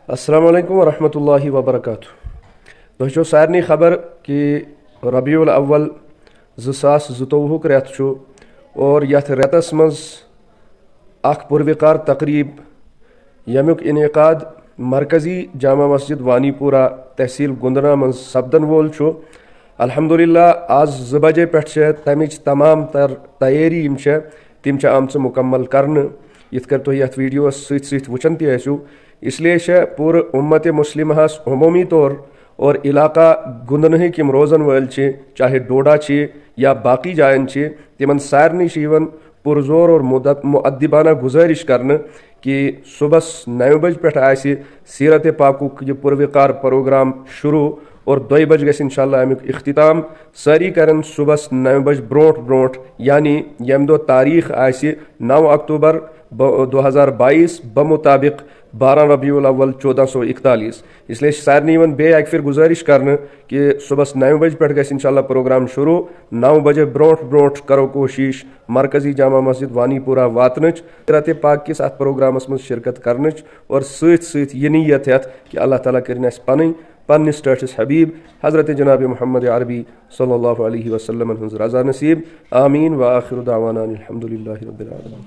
अस्सलाम वालेकुम वरहमतुल्लाहि वबरकातुहू। तुझो सारनी खबर कि रबीउल अव्वल 2024 रेत और यथ रेतस मज अख पुरविकार तकरीब यमुक इनेकाद मरकजी जामा मस्जिद वानीपुरा तहसील गुंदना मज सपदन वोल अल्हम्दुलिल्लाह आज 2 बजे पे तमिच तमाम तर तैयारी तिम आमच मुकम्मल करने यथ कर तुम यथ वीडियो सत वुचन तसू। इसलिए पूरे उम्मत मुस्लिमहस अमूमी तौर और इलाका गुंदन किम रोजन वल चाहे डोडा या बाकी जायन तिमन सारनी पुरजोर और मुअद्दिबाना गुजारिश करने कि सुबह 9 बज पे सीरत पाकुक यह पुरविकार प्रोग्राम शुरू और 2 बज गस इंशाअल्लाह अमुक इख्तिताम सारी करन सुबह 9 बज ब्रोट ब्रोट यानी यम दो तारीख आसि 9 अक्टूबर 2022 बमुताबिक 12 रबीउल अव्वल 1441। इसलिए सारनी वन बे एक फिर गुजारिश करने कि सुबह 9 बज पे गस इंशाअल्लाह प्रोग्राम शुरू 9 बजे ब्रोट ब्रोट करो कोशिश मरकजी जामा मस्जिद वानीपुरा वातनच सीरत पाक किस अत प्रोग्रामस मज शिरकत करनच और सत यह नीयत हेत कि अल्लाह ताला करिन अस पन्निस टठिस हबीब हजरत जनाब मोहम्मद अरबी सल्लल्लाहु अलैहि वसल्लम हंज रजा नसीब। आमीन व आखिर दावाना अल्हम्दुलिल्लाहि रब्बिल आलमीन।